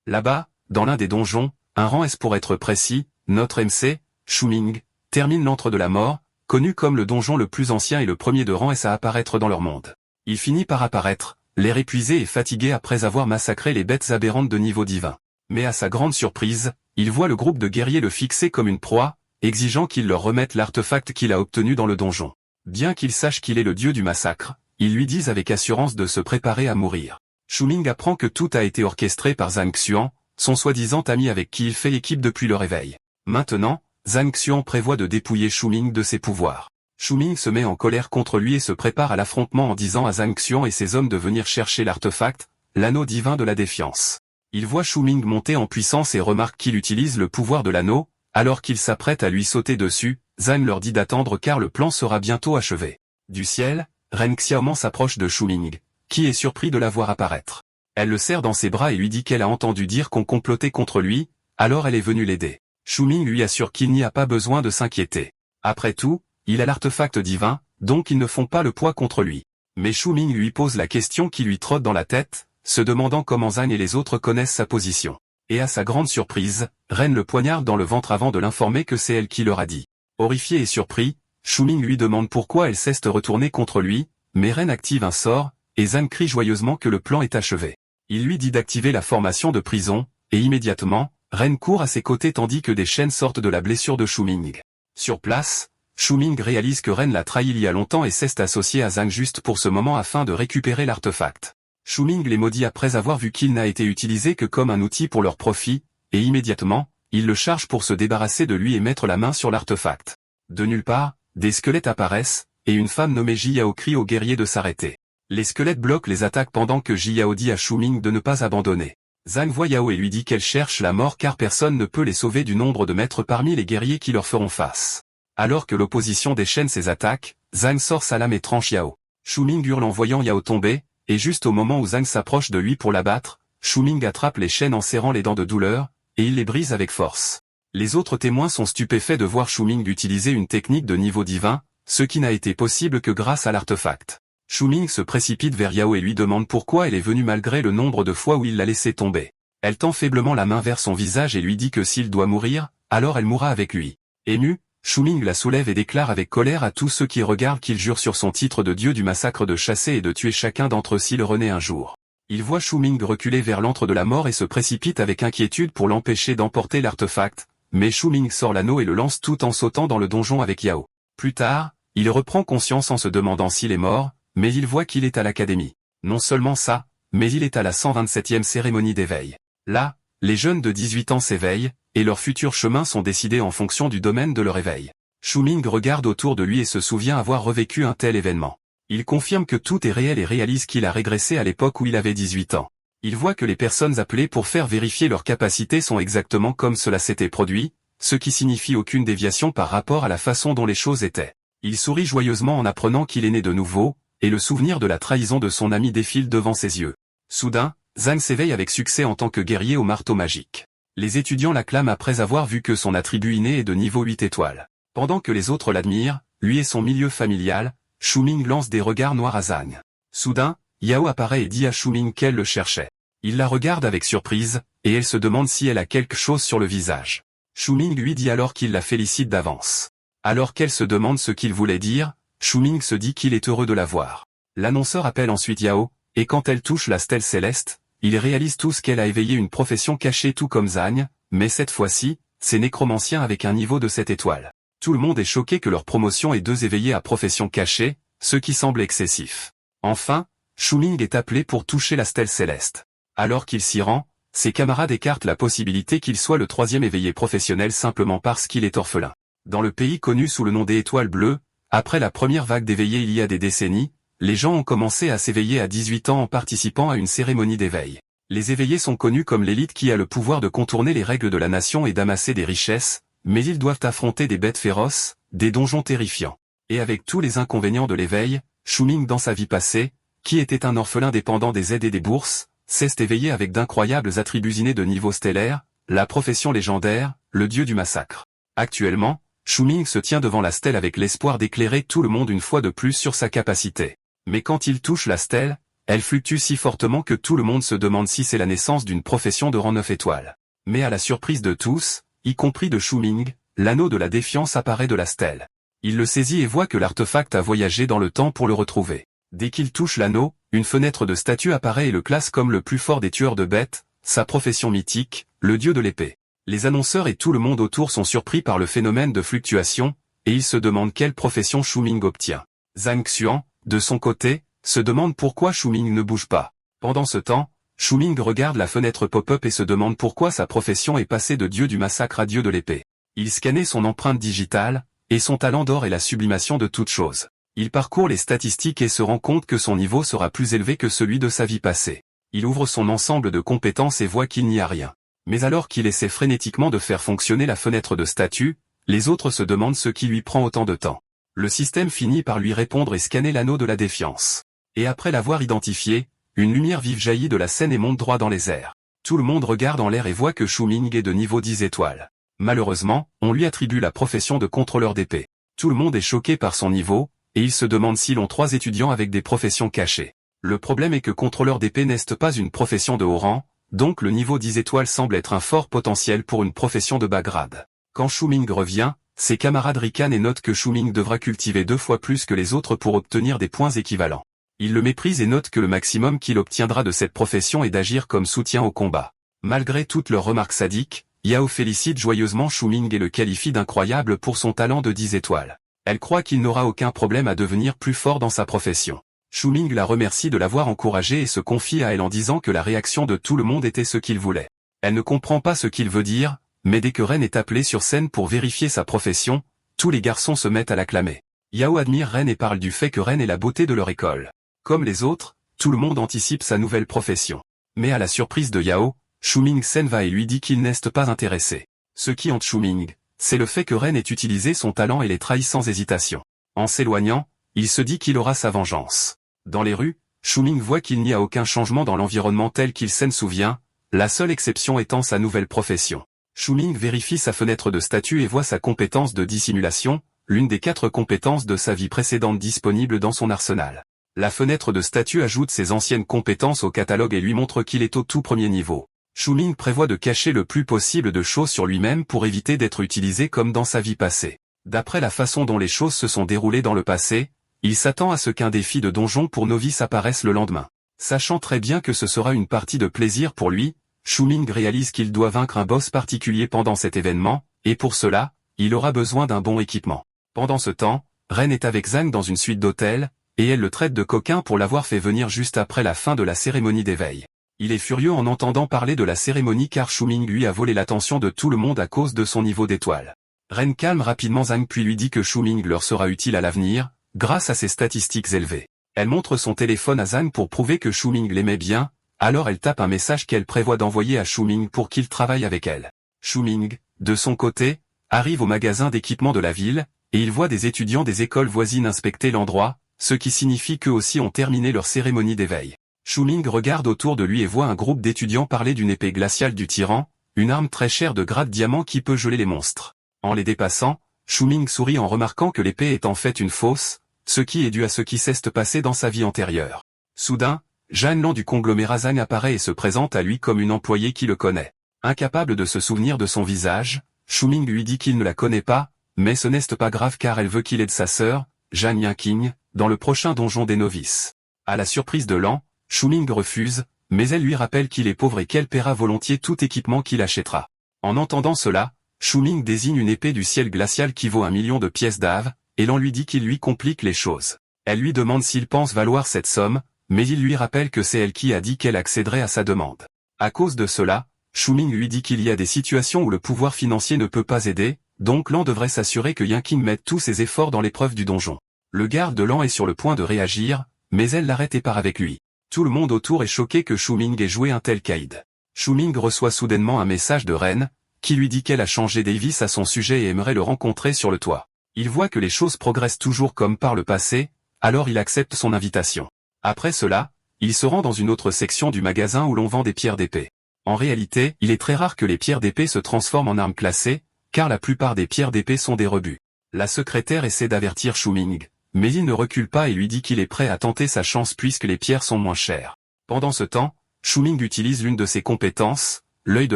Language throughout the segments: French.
Là-bas, dans l'un des donjons, un rang S pour être précis, notre MC, Shu-Ming, termine l'antre de la mort, connu comme le donjon le plus ancien et le premier de rang S à apparaître dans leur monde. Il finit par apparaître, l'air épuisé et fatigué après avoir massacré les bêtes aberrantes de niveau divin. Mais à sa grande surprise, il voit le groupe de guerriers le fixer comme une proie, exigeant qu'il leur remette l'artefact qu'il a obtenu dans le donjon. Bien qu'ils sachent qu'il est le dieu du massacre, ils lui disent avec assurance de se préparer à mourir. Shu-Ming apprend que tout a été orchestré par Zhang Xuan, son soi-disant ami avec qui il fait équipe depuis le réveil. Maintenant, Zhang Xuan prévoit de dépouiller Shu-Ming de ses pouvoirs. Shu-Ming se met en colère contre lui et se prépare à l'affrontement en disant à Zhang Xuan et ses hommes de venir chercher l'artefact, l'anneau divin de la défiance. Il voit Shu-Ming monter en puissance et remarque qu'il utilise le pouvoir de l'anneau, alors qu'il s'apprête à lui sauter dessus, Zhang leur dit d'attendre car le plan sera bientôt achevé. Du ciel, Ren Xiaoman s'approche de Shu-Ming, qui est surpris de la voir apparaître. Elle le serre dans ses bras et lui dit qu'elle a entendu dire qu'on complotait contre lui, alors elle est venue l'aider. Shu-Ming lui assure qu'il n'y a pas besoin de s'inquiéter. Après tout, il a l'artefact divin, donc ils ne font pas le poids contre lui. Mais Shu-Ming lui pose la question qui lui trotte dans la tête, se demandant comment Zhang et les autres connaissent sa position. Et à sa grande surprise, Ren le poignarde dans le ventre avant de l'informer que c'est elle qui leur a dit. Horrifié et surpris, Shu-Ming lui demande pourquoi elle cesse de retourner contre lui, mais Ren active un sort, et Zhang crie joyeusement que le plan est achevé. Il lui dit d'activer la formation de prison, et immédiatement, Ren court à ses côtés tandis que des chaînes sortent de la blessure de Shu-Ming. Sur place, Shu-Ming réalise que Ren l'a trahi il y a longtemps et s'est associé à Zhang juste pour ce moment afin de récupérer l'artefact. Shu-Ming les maudit après avoir vu qu'il n'a été utilisé que comme un outil pour leur profit, et immédiatement, il le charge pour se débarrasser de lui et mettre la main sur l'artefact. De nulle part, des squelettes apparaissent, et une femme nommée Jiyao crie aux guerriers de s'arrêter. Les squelettes bloquent les attaques pendant que Jiyao dit à Shu-Ming de ne pas abandonner. Zhang voit Yao et lui dit qu'elle cherche la mort car personne ne peut les sauver du nombre de maîtres parmi les guerriers qui leur feront face. Alors que l'opposition déchaîne ses attaques, Zhang sort sa lame et tranche Yao. Shu-Ming hurle en voyant Yao tomber, et juste au moment où Zhang s'approche de lui pour l'abattre, Shu-Ming attrape les chaînes en serrant les dents de douleur, et il les brise avec force. Les autres témoins sont stupéfaits de voir Shu-Ming utiliser une technique de niveau divin, ce qui n'a été possible que grâce à l'artefact. Shu-Ming se précipite vers Yao et lui demande pourquoi elle est venue malgré le nombre de fois où il l'a laissé tomber. Elle tend faiblement la main vers son visage et lui dit que s'il doit mourir, alors elle mourra avec lui. Ému, Shu-Ming la soulève et déclare avec colère à tous ceux qui regardent qu'il jure sur son titre de dieu du massacre de chasser et de tuer chacun d'entre eux s'il renaît un jour. Il voit Shu-Ming reculer vers l'antre de la mort et se précipite avec inquiétude pour l'empêcher d'emporter l'artefact, mais Shu-Ming sort l'anneau et le lance tout en sautant dans le donjon avec Yao. Plus tard, il reprend conscience en se demandant s'il est mort, mais il voit qu'il est à l'académie. Non seulement ça, mais il est à la 127e cérémonie d'éveil. Là, les jeunes de 18 ans s'éveillent, et leurs futurs chemins sont décidés en fonction du domaine de leur éveil. Shu-Ming regarde autour de lui et se souvient avoir revécu un tel événement. Il confirme que tout est réel et réalise qu'il a régressé à l'époque où il avait 18 ans. Il voit que les personnes appelées pour faire vérifier leurs capacités sont exactement comme cela s'était produit, ce qui signifie aucune déviation par rapport à la façon dont les choses étaient. Il sourit joyeusement en apprenant qu'il est né de nouveau, et le souvenir de la trahison de son ami défile devant ses yeux. Soudain, Zhang s'éveille avec succès en tant que guerrier au marteau magique. Les étudiants l'acclament après avoir vu que son attribut inné est de niveau 8 étoiles. Pendant que les autres l'admirent, lui et son milieu familial, Shu-Ming lance des regards noirs à Zhang. Soudain, Yao apparaît et dit à Shu-Ming qu'elle le cherchait. Il la regarde avec surprise, et elle se demande si elle a quelque chose sur le visage. Shu-Ming lui dit alors qu'il la félicite d'avance. Alors qu'elle se demande ce qu'il voulait dire, Shu-Ming se dit qu'il est heureux de la voir. L'annonceur appelle ensuite Yao, et quand elle touche la stèle céleste, il réalise tous qu'elle a éveillé une profession cachée tout comme Zhang, mais cette fois-ci, c'est nécromancien avec un niveau de 7 étoiles. Tout le monde est choqué que leur promotion ait 2 éveillés à profession cachée, ce qui semble excessif. Enfin, Shu-Ming est appelé pour toucher la stèle céleste. Alors qu'il s'y rend, ses camarades écartent la possibilité qu'il soit le 3e éveillé professionnel simplement parce qu'il est orphelin. Dans le pays connu sous le nom des Étoiles Bleues, après la première vague d'éveillés il y a des décennies, les gens ont commencé à s'éveiller à 18 ans en participant à une cérémonie d'éveil. Les éveillés sont connus comme l'élite qui a le pouvoir de contourner les règles de la nation et d'amasser des richesses, mais ils doivent affronter des bêtes féroces, des donjons terrifiants. Et avec tous les inconvénients de l'éveil, Shu-Ming dans sa vie passée, qui était un orphelin dépendant des aides et des bourses, s'est éveillé avec d'incroyables attributs innés de niveau stellaire, la profession légendaire, le dieu du massacre. Actuellement, Shu-Ming se tient devant la stèle avec l'espoir d'éclairer tout le monde une fois de plus sur sa capacité. Mais quand il touche la stèle, elle fluctue si fortement que tout le monde se demande si c'est la naissance d'une profession de rang 9 étoiles. Mais à la surprise de tous, y compris de Shu Ming, l'anneau de la défiance apparaît de la stèle. Il le saisit et voit que l'artefact a voyagé dans le temps pour le retrouver. Dès qu'il touche l'anneau, une fenêtre de statue apparaît et le classe comme le plus fort des tueurs de bêtes, sa profession mythique, le dieu de l'épée. Les annonceurs et tout le monde autour sont surpris par le phénomène de fluctuation, et ils se demandent quelle profession Shu Ming obtient. Zhang Xuan, de son côté, se demande pourquoi Shu Ming ne bouge pas. Pendant ce temps, Shu Ming regarde la fenêtre pop-up et se demande pourquoi sa profession est passée de dieu du massacre à dieu de l'épée. Il scannait son empreinte digitale, et son talent d'or est la sublimation de toute chose. Il parcourt les statistiques et se rend compte que son niveau sera plus élevé que celui de sa vie passée. Il ouvre son ensemble de compétences et voit qu'il n'y a rien. Mais alors qu'il essaie frénétiquement de faire fonctionner la fenêtre de statut, les autres se demandent ce qui lui prend autant de temps. Le système finit par lui répondre et scanner l'anneau de la défiance. Et après l'avoir identifié, une lumière vive jaillit de la scène et monte droit dans les airs. Tout le monde regarde en l'air et voit que Shu Ming est de niveau 10 étoiles. Malheureusement, on lui attribue la profession de contrôleur d'épée. Tout le monde est choqué par son niveau, et il se demande s'ils ont 3 étudiants avec des professions cachées. Le problème est que contrôleur d'épée n'est pas une profession de haut rang, donc le niveau 10 étoiles semble être un fort potentiel pour une profession de bas grade. Quand Shu Ming revient, ses camarades ricanent et notent que Shu Ming devra cultiver 2 fois plus que les autres pour obtenir des points équivalents. Ils le méprisent et notent que le maximum qu'il obtiendra de cette profession est d'agir comme soutien au combat. Malgré toutes leurs remarques sadiques, Yao félicite joyeusement Shu Ming et le qualifie d'incroyable pour son talent de 10 étoiles. Elle croit qu'il n'aura aucun problème à devenir plus fort dans sa profession. Shu Ming la remercie de l'avoir encouragée et se confie à elle en disant que la réaction de tout le monde était ce qu'il voulait. Elle ne comprend pas ce qu'il veut dire, mais dès que Ren est appelé sur scène pour vérifier sa profession, tous les garçons se mettent à l'acclamer. Yao admire Ren et parle du fait que Ren est la beauté de leur école. Comme les autres, tout le monde anticipe sa nouvelle profession. Mais à la surprise de Yao, Shu Ming s'en va et lui dit qu'il n'est pas intéressé. Ce qui hante Shu Ming, c'est le fait que Ren ait utilisé son talent et les trahit sans hésitation. En s'éloignant, il se dit qu'il aura sa vengeance. Dans les rues, Shu Ming voit qu'il n'y a aucun changement dans l'environnement tel qu'il s'en souvient, la seule exception étant sa nouvelle profession. Shu Ming vérifie sa fenêtre de statut et voit sa compétence de dissimulation, l'une des 4 compétences de sa vie précédente disponible dans son arsenal. La fenêtre de statut ajoute ses anciennes compétences au catalogue et lui montre qu'il est au tout premier niveau. Shu Ming prévoit de cacher le plus possible de choses sur lui-même pour éviter d'être utilisé comme dans sa vie passée. D'après la façon dont les choses se sont déroulées dans le passé, il s'attend à ce qu'un défi de donjon pour novices apparaisse le lendemain. Sachant très bien que ce sera une partie de plaisir pour lui, Shu Ming réalise qu'il doit vaincre un boss particulier pendant cet événement, et pour cela, il aura besoin d'un bon équipement. Pendant ce temps, Ren est avec Zhang dans une suite d'hôtels, et elle le traite de coquin pour l'avoir fait venir juste après la fin de la cérémonie d'éveil. Il est furieux en entendant parler de la cérémonie car Shu Ming lui a volé l'attention de tout le monde à cause de son niveau d'étoile. Ren calme rapidement Zhang puis lui dit que Shu Ming leur sera utile à l'avenir, grâce à ses statistiques élevées. Elle montre son téléphone à Zhang pour prouver que Shu Ming l'aimait bien, alors elle tape un message qu'elle prévoit d'envoyer à Shu Ming pour qu'il travaille avec elle. Shu Ming, de son côté, arrive au magasin d'équipement de la ville, et il voit des étudiants des écoles voisines inspecter l'endroit, ce qui signifie qu'eux aussi ont terminé leur cérémonie d'éveil. Shu Ming regarde autour de lui et voit un groupe d'étudiants parler d'une épée glaciale du tyran, une arme très chère de grade diamant qui peut geler les monstres. En les dépassant, Shu Ming sourit en remarquant que l'épée est en fait une fausse, ce qui est dû à ce qui s'est passé dans sa vie antérieure. Soudain, Jeanne Lan du conglomérat Zhang apparaît et se présente à lui comme une employée qui le connaît. Incapable de se souvenir de son visage, Shu Ming lui dit qu'il ne la connaît pas, mais ce n'est pas grave car elle veut qu'il aide sa sœur, Zhang Yanqing, dans le prochain donjon des novices. À la surprise de Lan, Shu Ming refuse, mais elle lui rappelle qu'il est pauvre et qu'elle paiera volontiers tout équipement qu'il achètera. En entendant cela, Shu Ming désigne une épée du ciel glacial qui vaut 1 million de pièces d'ave, et Lan lui dit qu'il lui complique les choses. Elle lui demande s'il pense valoir cette somme, mais il lui rappelle que c'est elle qui a dit qu'elle accéderait à sa demande. À cause de cela, Shu Ming lui dit qu'il y a des situations où le pouvoir financier ne peut pas aider, donc Lan devrait s'assurer que Yanqing mette tous ses efforts dans l'épreuve du donjon. Le garde de Lan est sur le point de réagir, mais elle l'arrête et part avec lui. Tout le monde autour est choqué que Shu Ming ait joué un tel caïd. Shu Ming reçoit soudainement un message de Ren, qui lui dit qu'elle a changé Davis à son sujet et aimerait le rencontrer sur le toit. Il voit que les choses progressent toujours comme par le passé, alors il accepte son invitation. Après cela, il se rend dans une autre section du magasin où l'on vend des pierres d'épée. En réalité, il est très rare que les pierres d'épée se transforment en armes classées, car la plupart des pierres d'épée sont des rebuts. La secrétaire essaie d'avertir Shu Ming, mais il ne recule pas et lui dit qu'il est prêt à tenter sa chance puisque les pierres sont moins chères. Pendant ce temps, Shu-Ming utilise l'une de ses compétences, l'œil de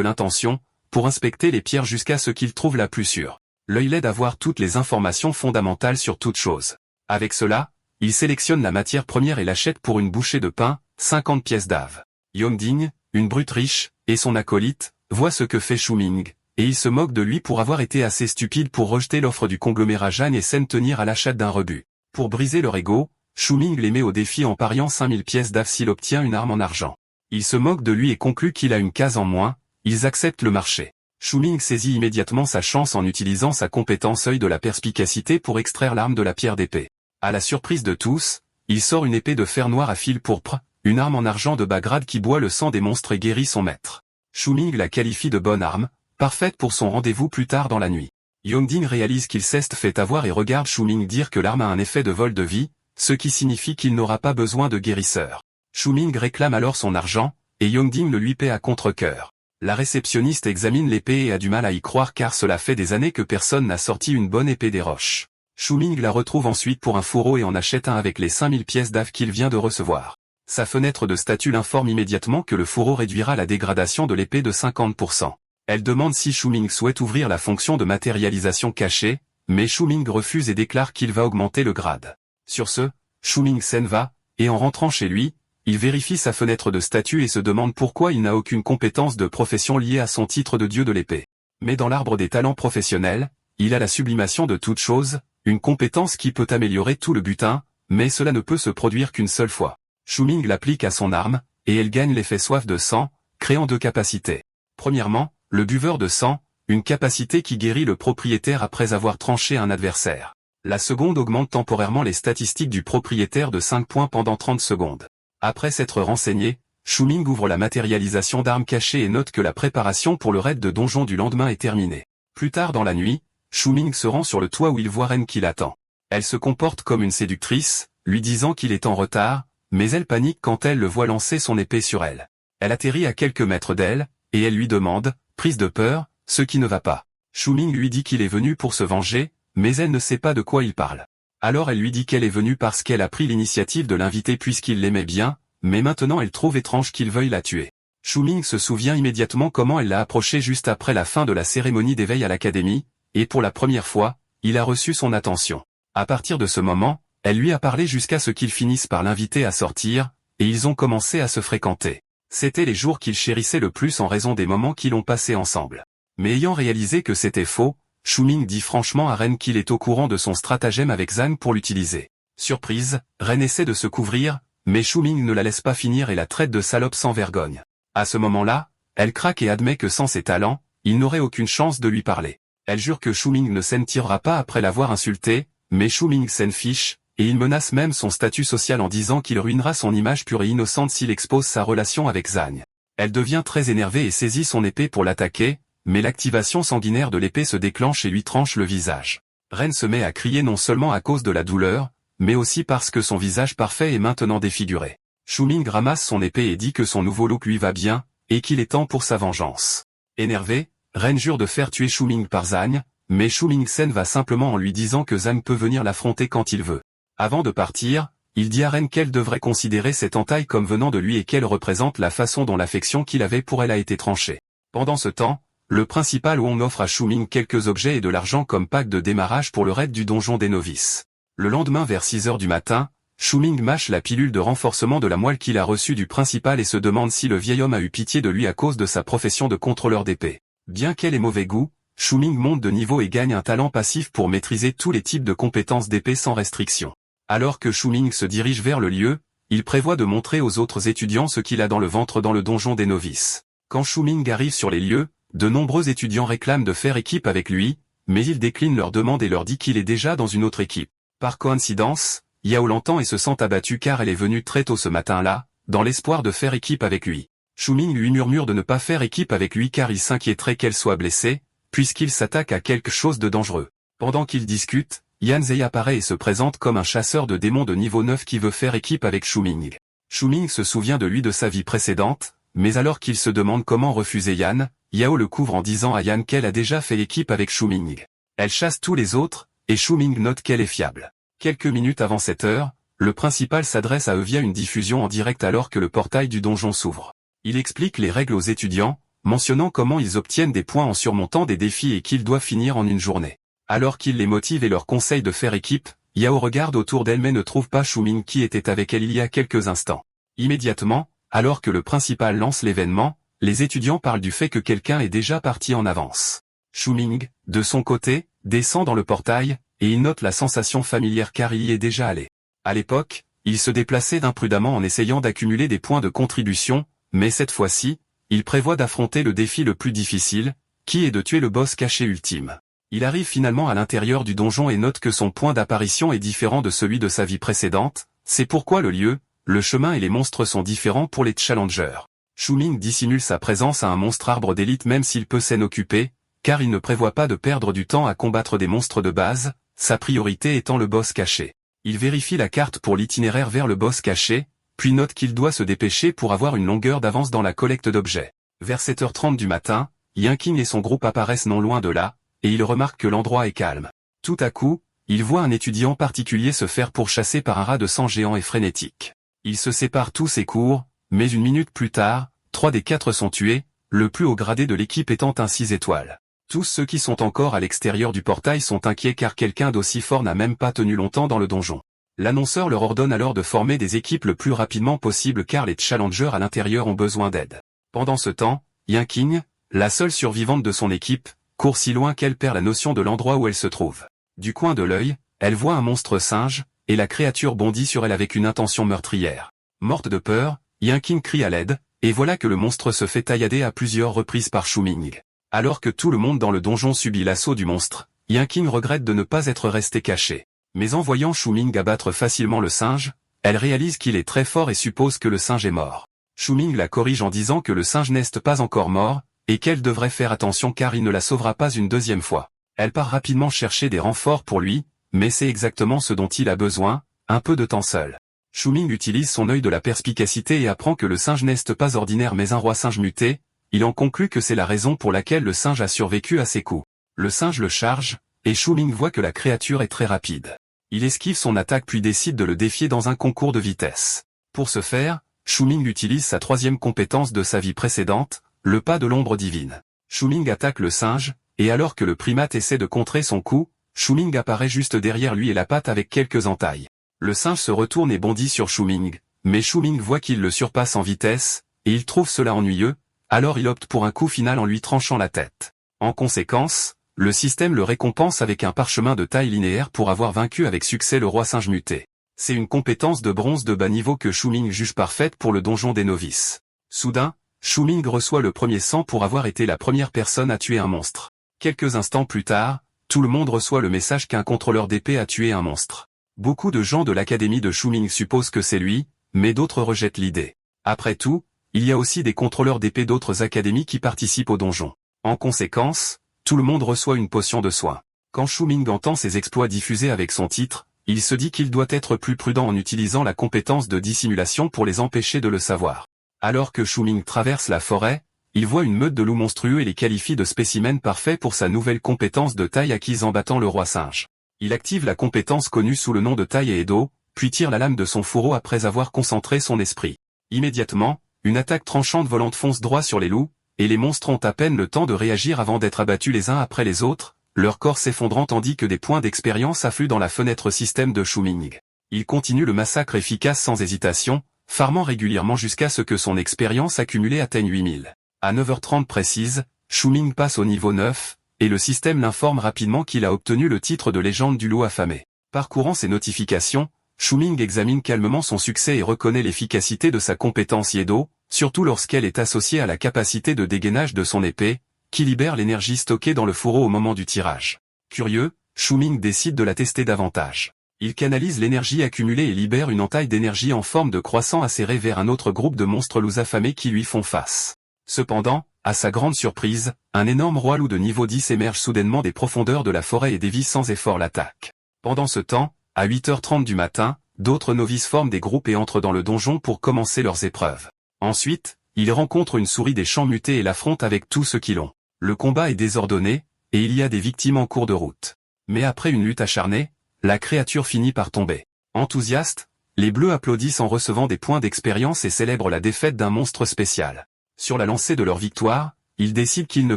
l'intention, pour inspecter les pierres jusqu'à ce qu'il trouve la plus sûre. L'œil l'aide à voir toutes les informations fondamentales sur toute chose. Avec cela, il sélectionne la matière première et l'achète pour une bouchée de pain, 50 pièces d'ave. Yongding, une brute riche, et son acolyte, voient ce que fait Shu-Ming, et ils se moquent de lui pour avoir été assez stupide pour rejeter l'offre du conglomérat Zhang et s'en tenir à l'achat d'un rebut. Pour briser leur ego, Shu-Ming les met au défi en pariant 5000 pièces d'ave s'il obtient une arme en argent. Ils se moquent de lui et concluent qu'il a une case en moins, ils acceptent le marché. Shu-Ming saisit immédiatement sa chance en utilisant sa compétence œil de la perspicacité pour extraire l'arme de la pierre d'épée. À la surprise de tous, il sort une épée de fer noir à fil pourpre, une arme en argent de bas grade qui boit le sang des monstres et guérit son maître. Shu-Ming la qualifie de bonne arme, parfaite pour son rendez-vous plus tard dans la nuit. Yongding réalise qu'il s'est fait avoir et regarde Shu-Ming dire que l'arme a un effet de vol de vie, ce qui signifie qu'il n'aura pas besoin de guérisseur. Shu-Ming réclame alors son argent, et Yongding le lui paie à contre-cœur. La réceptionniste examine l'épée et a du mal à y croire car cela fait des années que personne n'a sorti une bonne épée des roches. Shu-Ming la retrouve ensuite pour un fourreau et en achète un avec les 5000 pièces d'ave qu'il vient de recevoir. Sa fenêtre de statut l'informe immédiatement que le fourreau réduira la dégradation de l'épée de 50%. Elle demande si Shu-Ming souhaite ouvrir la fonction de matérialisation cachée, mais Shu-Ming refuse et déclare qu'il va augmenter le grade. Sur ce, Shu-Ming s'en va, et en rentrant chez lui, il vérifie sa fenêtre de statut et se demande pourquoi il n'a aucune compétence de profession liée à son titre de dieu de l'épée. Mais dans l'arbre des talents professionnels, il a la sublimation de toute chose, une compétence qui peut améliorer tout le butin, mais cela ne peut se produire qu'une seule fois. Shu-Ming l'applique à son arme, et elle gagne l'effet soif de sang, créant deux capacités. Premièrement, le buveur de sang, une capacité qui guérit le propriétaire après avoir tranché un adversaire. La seconde augmente temporairement les statistiques du propriétaire de 5 points pendant 30 secondes. Après s'être renseigné, Shu-Ming ouvre la matérialisation d'armes cachées et note que la préparation pour le raid de donjon du lendemain est terminée. Plus tard dans la nuit, Shu-Ming se rend sur le toit où il voit Ren qui l'attend. Elle se comporte comme une séductrice, lui disant qu'il est en retard, mais elle panique quand elle le voit lancer son épée sur elle. Elle atterrit à quelques mètres d'elle, et elle lui demande, prise de peur, ce qui ne va pas. Shu-Ming lui dit qu'il est venu pour se venger, mais elle ne sait pas de quoi il parle. Alors elle lui dit qu'elle est venue parce qu'elle a pris l'initiative de l'inviter puisqu'il l'aimait bien, mais maintenant elle trouve étrange qu'il veuille la tuer. Shu-Ming se souvient immédiatement comment elle l'a approché juste après la fin de la cérémonie d'éveil à l'académie, et pour la première fois, il a reçu son attention. À partir de ce moment, elle lui a parlé jusqu'à ce qu'il finisse par l'inviter à sortir, et ils ont commencé à se fréquenter. C'étaient les jours qu'il chérissait le plus en raison des moments qu'ils ont passés ensemble. Mais ayant réalisé que c'était faux, Shu-Ming dit franchement à Ren qu'il est au courant de son stratagème avec Zhang pour l'utiliser. Surprise, Ren essaie de se couvrir, mais Shu-Ming ne la laisse pas finir et la traite de salope sans vergogne. À ce moment-là, elle craque et admet que sans ses talents, il n'aurait aucune chance de lui parler. Elle jure que Shu-Ming ne s'en tirera pas après l'avoir insulté, mais Shu-Ming s'en fiche, et il menace même son statut social en disant qu'il ruinera son image pure et innocente s'il expose sa relation avec Zhang. Elle devient très énervée et saisit son épée pour l'attaquer, mais l'activation sanguinaire de l'épée se déclenche et lui tranche le visage. Ren se met à crier non seulement à cause de la douleur, mais aussi parce que son visage parfait est maintenant défiguré. Shu-Ming ramasse son épée et dit que son nouveau look lui va bien, et qu'il est temps pour sa vengeance. Énervé, Ren jure de faire tuer Shu-Ming par Zhang, mais Shu-Ming s'en va simplement en lui disant que Zhang peut venir l'affronter quand il veut. Avant de partir, il dit à Ren qu'elle devrait considérer cette entaille comme venant de lui et qu'elle représente la façon dont l'affection qu'il avait pour elle a été tranchée. Pendant ce temps, le principal Wong offre à Shu-Ming quelques objets et de l'argent comme pack de démarrage pour le raid du donjon des novices. Le lendemain vers 6 heures du matin, Shu-Ming mâche la pilule de renforcement de la moelle qu'il a reçue du principal et se demande si le vieil homme a eu pitié de lui à cause de sa profession de contrôleur d'épée. Bien qu'elle ait mauvais goût, Shu-Ming monte de niveau et gagne un talent passif pour maîtriser tous les types de compétences d'épée sans restriction. Alors que Shu-Ming se dirige vers le lieu, il prévoit de montrer aux autres étudiants ce qu'il a dans le ventre dans le donjon des novices. Quand Shu-Ming arrive sur les lieux, de nombreux étudiants réclament de faire équipe avec lui, mais il décline leur demande et leur dit qu'il est déjà dans une autre équipe. Par coïncidence, Yao l'entend et se sent abattue car elle est venue très tôt ce matin-là, dans l'espoir de faire équipe avec lui. Shu-Ming lui murmure de ne pas faire équipe avec lui car il s'inquiéterait qu'elle soit blessée, puisqu'il s'attaque à quelque chose de dangereux. Pendant qu'ils discutent, Yan Zei apparaît et se présente comme un chasseur de démons de niveau 9 qui veut faire équipe avec Shu-Ming. Shu-Ming se souvient de lui de sa vie précédente, mais alors qu'il se demande comment refuser Yan, Yao le couvre en disant à Yan qu'elle a déjà fait équipe avec Shu-Ming. Elle chasse tous les autres, et Shu-Ming note qu'elle est fiable. Quelques minutes avant cette heure, le principal s'adresse à eux via une diffusion en direct alors que le portail du donjon s'ouvre. Il explique les règles aux étudiants, mentionnant comment ils obtiennent des points en surmontant des défis et qu'ils doivent finir en une journée. Alors qu'il les motive et leur conseille de faire équipe, Yao regarde autour d'elle mais ne trouve pas Shuming qui était avec elle il y a quelques instants. Immédiatement, alors que le principal lance l'événement, les étudiants parlent du fait que quelqu'un est déjà parti en avance. Shuming, de son côté, descend dans le portail, et il note la sensation familière car il y est déjà allé. À l'époque, il se déplaçait imprudemment en essayant d'accumuler des points de contribution, mais cette fois-ci, il prévoit d'affronter le défi le plus difficile, qui est de tuer le boss caché ultime. Il arrive finalement à l'intérieur du donjon et note que son point d'apparition est différent de celui de sa vie précédente, c'est pourquoi le lieu, le chemin et les monstres sont différents pour les challengers. Shuming dissimule sa présence à un monstre arbre d'élite même s'il peut s'en occuper, car il ne prévoit pas de perdre du temps à combattre des monstres de base, sa priorité étant le boss caché. Il vérifie la carte pour l'itinéraire vers le boss caché, puis note qu'il doit se dépêcher pour avoir une longueur d'avance dans la collecte d'objets. Vers 7h30 du matin, Yanking et son groupe apparaissent non loin de là, et il remarque que l'endroit est calme. Tout à coup, il voit un étudiant particulier se faire pourchasser par un rat de sang géant et frénétique. Ils se séparent tous et courent, mais une minute plus tard, 3 des 4 sont tués, le plus haut gradé de l'équipe étant un 6 étoiles. Tous ceux qui sont encore à l'extérieur du portail sont inquiets car quelqu'un d'aussi fort n'a même pas tenu longtemps dans le donjon. L'annonceur leur ordonne alors de former des équipes le plus rapidement possible car les challengers à l'intérieur ont besoin d'aide. Pendant ce temps, Yanking, la seule survivante de son équipe, court si loin qu'elle perd la notion de l'endroit où elle se trouve. Du coin de l'œil, elle voit un monstre singe, et la créature bondit sur elle avec une intention meurtrière. Morte de peur, Yanking crie à l'aide, et voilà que le monstre se fait taillader à plusieurs reprises par Shuming. Alors que tout le monde dans le donjon subit l'assaut du monstre, Yanking regrette de ne pas être resté caché. Mais en voyant Shuming abattre facilement le singe, elle réalise qu'il est très fort et suppose que le singe est mort. Shuming la corrige en disant que le singe n'est pas encore mort, et qu'elle devrait faire attention car il ne la sauvera pas une deuxième fois. Elle part rapidement chercher des renforts pour lui, mais c'est exactement ce dont il a besoin, un peu de temps seul. Shuming utilise son œil de la perspicacité et apprend que le singe n'est pas ordinaire mais un roi singe muté. Il en conclut que c'est la raison pour laquelle le singe a survécu à ses coups. Le singe le charge, et Shuming voit que la créature est très rapide. Il esquive son attaque puis décide de le défier dans un concours de vitesse. Pour ce faire, Shuming utilise sa 3e compétence de sa vie précédente, le pas de l'ombre divine. Shuming attaque le singe, et alors que le primate essaie de contrer son coup, Shuming apparaît juste derrière lui et la patte avec quelques entailles. Le singe se retourne et bondit sur Shuming, mais Shuming voit qu'il le surpasse en vitesse, et il trouve cela ennuyeux. Alors il opte pour un coup final en lui tranchant la tête. En conséquence, le système le récompense avec un parchemin de taille linéaire pour avoir vaincu avec succès le roi singe muté. C'est une compétence de bronze de bas niveau que Shuming juge parfaite pour le donjon des novices. Soudain, Shuming reçoit le premier sang pour avoir été la première personne à tuer un monstre. Quelques instants plus tard, tout le monde reçoit le message qu'un contrôleur d'épée a tué un monstre. Beaucoup de gens de l'académie de Shuming supposent que c'est lui, mais d'autres rejettent l'idée. Après tout, il y a aussi des contrôleurs d'épée d'autres académies qui participent au donjon. En conséquence, tout le monde reçoit une potion de soin. Quand Shuming entend ses exploits diffusés avec son titre, il se dit qu'il doit être plus prudent en utilisant la compétence de dissimulation pour les empêcher de le savoir. Alors que Shuming traverse la forêt, il voit une meute de loups monstrueux et les qualifie de spécimens parfaits pour sa nouvelle compétence de taille acquise en battant le roi singe. Il active la compétence connue sous le nom de taille et Edo, puis tire la lame de son fourreau après avoir concentré son esprit. Immédiatement, une attaque tranchante volante fonce droit sur les loups, et les monstres ont à peine le temps de réagir avant d'être abattus les uns après les autres, leur corps s'effondrant tandis que des points d'expérience affluent dans la fenêtre système de Shuming. Il continue le massacre efficace sans hésitation, farmant régulièrement jusqu'à ce que son expérience accumulée atteigne 8000. À 9h30 précise, Shuming passe au niveau 9, et le système l'informe rapidement qu'il a obtenu le titre de légende du loup affamé. Parcourant ses notifications, Shuming examine calmement son succès et reconnaît l'efficacité de sa compétence Yedo, surtout lorsqu'elle est associée à la capacité de dégainage de son épée, qui libère l'énergie stockée dans le fourreau au moment du tirage. Curieux, Shuming décide de la tester davantage. Il canalise l'énergie accumulée et libère une entaille d'énergie en forme de croissant acéré vers un autre groupe de monstres loups affamés qui lui font face. Cependant, à sa grande surprise, un énorme roi loup de niveau 10 émerge soudainement des profondeurs de la forêt et dévie sans effort l'attaque. Pendant ce temps, à 8h30 du matin, d'autres novices forment des groupes et entrent dans le donjon pour commencer leurs épreuves. Ensuite, ils rencontrent une souris des champs mutés et l'affrontent avec tous ceux qui l'ont. Le combat est désordonné, et il y a des victimes en cours de route. Mais après une lutte acharnée, la créature finit par tomber. Enthousiastes, les Bleus applaudissent en recevant des points d'expérience et célèbrent la défaite d'un monstre spécial. Sur la lancée de leur victoire, ils décident qu'ils ne